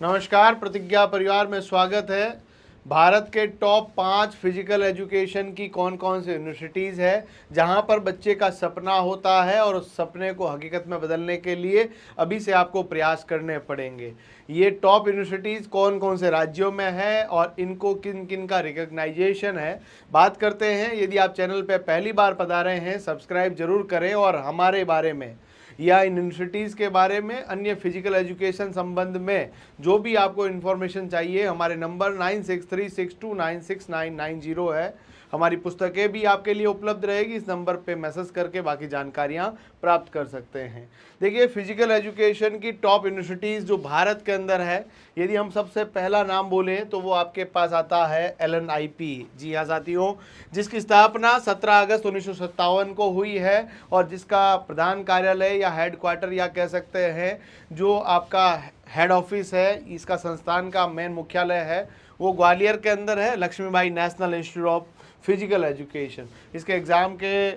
नमस्कार, प्रतिज्ञा परिवार में स्वागत है। भारत के टॉप 5 फिजिकल एजुकेशन की कौन कौन सी यूनिवर्सिटीज़ है जहां पर बच्चे का सपना होता है और उस सपने को हकीकत में बदलने के लिए अभी से आपको प्रयास करने पड़ेंगे। ये टॉप यूनिवर्सिटीज़ कौन कौन से राज्यों में है और इनको किन किन का रिकग्नाइजेशन है, बात करते हैं। यदि आप चैनल पर पहली बार पधारे हैं, सब्सक्राइब जरूर करें और हमारे बारे में या इन यूनिवर्सिटीज़ के बारे में, अन्य फिजिकल एजुकेशन संबंध में जो भी आपको इन्फॉर्मेशन चाहिए, हमारे नंबर 9636296990 है। हमारी पुस्तकें भी आपके लिए उपलब्ध रहेगी, इस नंबर पे मैसेज करके बाकी जानकारियां प्राप्त कर सकते हैं। देखिए, फिजिकल एजुकेशन की टॉप यूनिवर्सिटीज़ जो भारत के अंदर है, यदि हम सबसे पहला नाम बोलें तो वो आपके पास आता है LNIP। जी हाँ साथियों, जिसकी स्थापना 17 अगस्त 1957 को हुई है और जिसका प्रधान कार्यालय या हेडक्वार्टर या कह सकते हैं जो आपका हेड ऑफिस है, इसका संस्थान का मेन मुख्यालय है वो ग्वालियर के अंदर है, Laxmibai national institute of physical education. इसके एग्ज़ाम के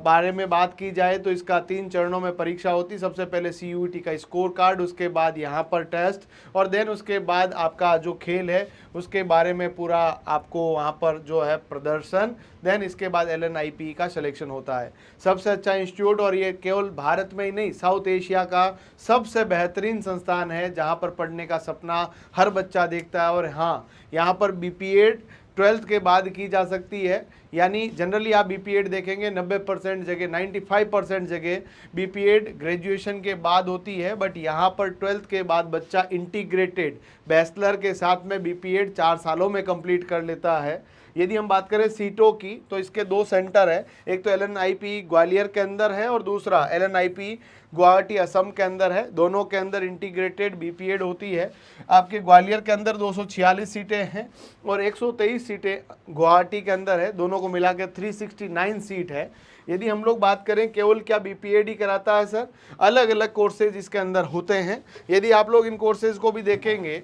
बारे में बात की जाए तो इसका 3 चरणों में परीक्षा होती। सबसे पहले CUET का स्कोर कार्ड, उसके बाद यहाँ पर टेस्ट और देन उसके बाद आपका जो खेल है उसके बारे में पूरा आपको वहाँ पर जो है प्रदर्शन, देन इसके बाद LNIP का सिलेक्शन होता है। सबसे अच्छा इंस्टीट्यूट, और ये केवल भारत में ही नहीं, साउथ एशिया का सबसे बेहतरीन संस्थान है जहाँ पर पढ़ने का सपना हर बच्चा देखता है। और हाँ, यहाँ पर BPEd 12th के बाद की जा सकती है, यानी जनरली आप BPEd देखेंगे 90% जगह, 95% जगह BPEd ग्रेजुएशन के बाद होती है, बट यहाँ पर 12th के बाद बच्चा इंटीग्रेटेड बैचलर के साथ में BPEd 4 सालों में कंप्लीट कर लेता है। यदि हम बात करें सीटों की तो इसके 2 सेंटर है, एक तो LNIP ग्वालियर के अंदर है और दूसरा LNIP गुवाहाटी असम के अंदर है। दोनों के अंदर इंटीग्रेटेड BPEd होती है। आपके ग्वालियर के अंदर 246 सीटें हैं और 123 सीटें गुवाहाटी के अंदर है, दोनों को मिला के 369 सीट है। यदि हम लोग बात करें केवल क्या BPEd ही कराता है सर, अलग अलग कोर्सेज इसके अंदर होते हैं। यदि आप लोग इन कोर्सेज को भी देखेंगे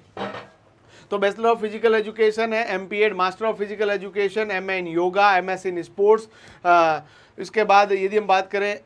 तो बैचलर ऑफ फिजिकल एजुकेशन है MPEd, master of physical education, MA in yoga, MS in sports. इसके बाद यदि हम बात करें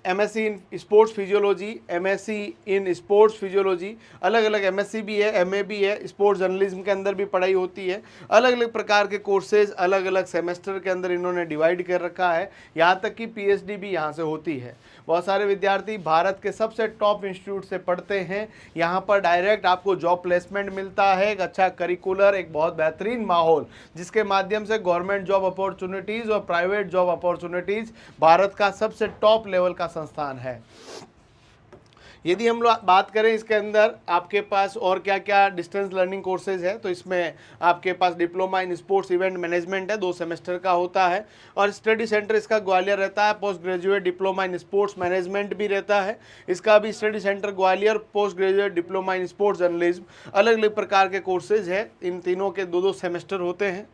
MSc in sports physiology, MSc in sports physiology, अलग अलग MSc भी है, MA भी है। स्पोर्ट्स जर्नलिज्म के अंदर भी पढ़ाई होती है। अलग अलग प्रकार के कोर्सेज अलग अलग सेमेस्टर के अंदर इन्होंने डिवाइड कर रखा है, यहाँ तक कि PhD भी यहाँ से होती है। बहुत सारे विद्यार्थी भारत के सबसे टॉप इंस्टीट्यूट से पढ़ते हैं। यहाँ पर डायरेक्ट आपको जॉब प्लेसमेंट मिलता है, एक अच्छा करिकुलर, एक बहुत बेहतरीन माहौल, जिसके माध्यम से गवर्नमेंट जॉब अपॉर्चुनिटीज़ और प्राइवेट जॉब अपॉर्चुनिटीज़ भारत का सबसे टॉप लेवल का संस्थान है। यदि हम लोग बात करें इसके अंदर आपके पास और क्या क्या डिस्टेंस लर्निंग कोर्सेज है, तो इसमें आपके पास diploma in sports event management है, 2 सेमेस्टर का होता है और स्टडी सेंटर इसका ग्वालियर रहता है। Post graduate diploma in sports management भी रहता है, इसका भी study centre Gwalior. Post graduate diploma in sports journalism, अलग अलग प्रकार के कोर्सेज है, इन तीनों के 2-2 सेमेस्टर होते हैं।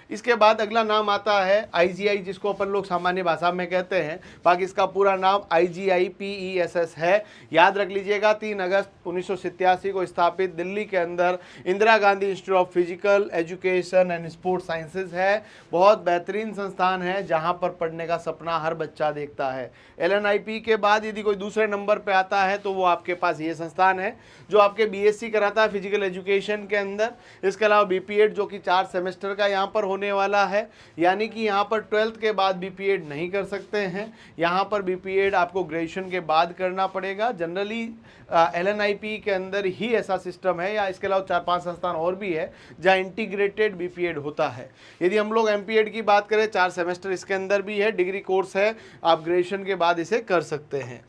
इसके बाद अगला नाम आता है IGI, जिसको अपन लोग सामान्य भाषा में कहते हैं, बाकी इसका पूरा नाम IGI PESS है। याद रख लीजिएगा, 3 अगस्त 1987 को स्थापित दिल्ली के अंदर Indira Gandhi institute of physical education and sports sciences है। बहुत बेहतरीन संस्थान है जहां पर पढ़ने का सपना हर बच्चा देखता है। LNIP के बाद यदि कोई दूसरे नंबर पे आता है तो वो आपके पास ये संस्थान है जो आपके BSc कराता है फिजिकल एजुकेशन के अंदर। इसके अलावा BPEd जो कि 4 सेमेस्टर का यहाँ पर होने वाला है, यानी कि यहाँ पर 12th के बाद BPEd नहीं कर सकते हैं। यहाँ पर BPEd आपको ग्रेजुएशन के बाद करना पड़ेगा। जनरली LNIP के अंदर ही ऐसा सिस्टम है, या इसके अलावा 4-5 संस्थान और भी है जहाँ इंटीग्रेटेड BPEd होता है। यदि हम लोग MPEd की बात करें, 4 सेमेस्टर इसके अंदर भी है, डिग्री कोर्स है, आप ग्रेजुएशन के बाद इसे कर सकते हैं।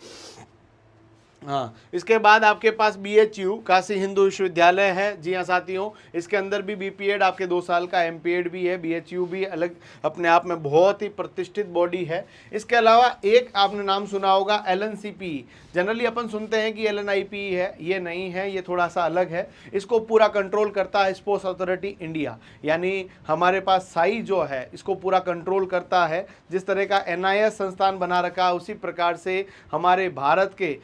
हाँ, इसके बाद आपके पास BHU काशी हिंदू विश्वविद्यालय है। जी हाँ साथियों, इसके अंदर भी BPEd आपके 2 साल का, MPEd भी है, BHU भी अलग अपने आप में बहुत ही प्रतिष्ठित बॉडी है। इसके अलावा एक आपने नाम सुना होगा LNCP। जनरली अपन सुनते हैं कि LNIP है, ये नहीं है, ये थोड़ा सा अलग है। इसको पूरा कंट्रोल करता है स्पोर्ट्स अथॉरिटी इंडिया, यानी हमारे पास साई जो है इसको पूरा कंट्रोल करता है। जिस तरह का NIS संस्थान बना रखा है, उसी प्रकार से हमारे भारत के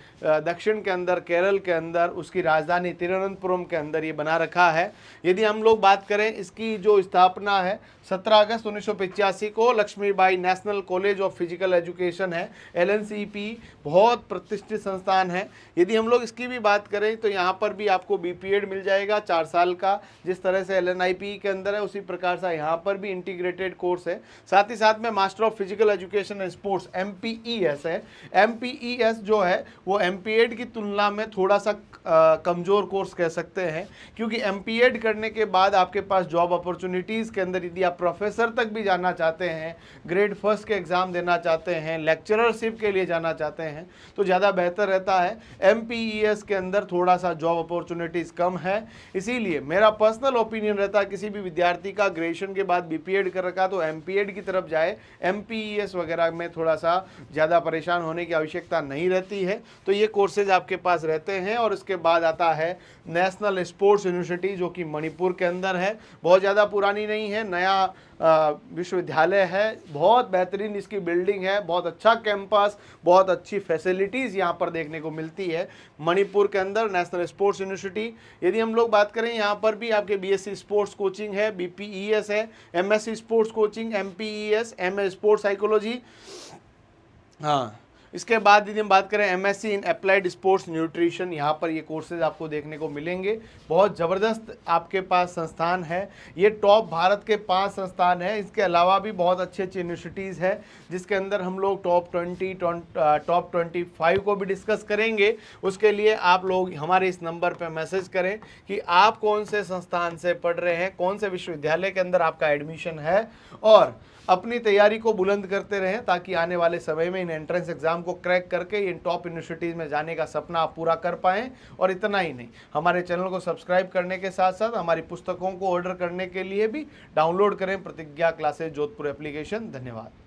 दक्षिण के अंदर, केरल के अंदर, उसकी राजधानी तिरुवनंतपुरम के अंदर ये बना रखा है। यदि हम लोग बात करें, इसकी जो स्थापना है 17 अगस्त 1985 को Laxmibai national college of physical education है, LNCP, बहुत प्रतिष्ठित संस्थान है। यदि हम लोग इसकी भी बात करें तो यहाँ पर भी आपको BPEd मिल जाएगा 4 साल का, जिस तरह से LNIP के अंदर है उसी प्रकार से यहाँ पर भी इंटीग्रेटेड कोर्स है। साथ ही साथ में master of physical education and sports MPES है। MPES जो है वो MPEd की तुलना में थोड़ा सा कमज़ोर कोर्स कह सकते हैं, क्योंकि MPEd करने के बाद आपके पास जॉब अपॉर्चुनिटीज़ के अंदर यदि आप प्रोफेसर तक भी जाना चाहते हैं, ग्रेड फर्स्ट के एग्ज़ाम देना चाहते हैं, लेक्चररशिप के लिए जाना चाहते हैं, तो ज़्यादा बेहतर रहता है। MPES के अंदर थोड़ा सा जॉब अपॉर्चुनिटीज़ कम है, इसीलिए मेरा पर्सनल ओपिनियन रहता है किसी भी विद्यार्थी का ग्रेजुएशन के बाद BPEd कर रखा तो MPEd की तरफ जाए। MPES वगैरह में थोड़ा सा ज़्यादा परेशान होने की आवश्यकता नहीं रहती है। तो ये कोर्सेज आपके पास रहते हैं। और इसके बाद आता है नेशनल स्पोर्ट्स यूनिवर्सिटी, जो कि मणिपुर के अंदर है। बहुत ज़्यादा पुरानी नहीं है, नया विश्वविद्यालय है, बहुत बेहतरीन इसकी बिल्डिंग है, बहुत अच्छा कैंपस, बहुत अच्छी फैसिलिटीज़ यहाँ पर देखने को मिलती है मणिपुर के अंदर, नेशनल स्पोर्ट्स यूनिवर्सिटी। यदि हम लोग बात करें, यहाँ पर भी आपके BSc स्पोर्ट्स कोचिंग है, BPES है, MSc sports coaching, MPES, MS sports psychology. हाँ, इसके बाद यदि हम बात करें MSc in applied sports nutrition, यहाँ पर ये कोर्सेज आपको देखने को मिलेंगे। बहुत ज़बरदस्त आपके पास संस्थान है, ये टॉप भारत के 5 संस्थान हैं। इसके अलावा भी बहुत अच्छी अच्छी यूनिवर्सिटीज़ है, जिसके अंदर हम लोग टॉप 25 को भी डिस्कस करेंगे। उसके लिए आप लोग हमारे इस नंबर पर मैसेज करें कि आप कौन से संस्थान से पढ़ रहे हैं, कौन से विश्वविद्यालय के अंदर आपका एडमिशन है, और अपनी तैयारी को बुलंद करते रहें, ताकि आने वाले समय में इन एंट्रेंस एग्जाम को क्रैक करके इन टॉप यूनिवर्सिटीज़ में जाने का सपना आप पूरा कर पाएँ। और इतना ही नहीं, हमारे चैनल को सब्सक्राइब करने के साथ साथ हमारी पुस्तकों को ऑर्डर करने के लिए भी डाउनलोड करें प्रतिज्ञा क्लासेस जोधपुर एप्लीकेशन। धन्यवाद।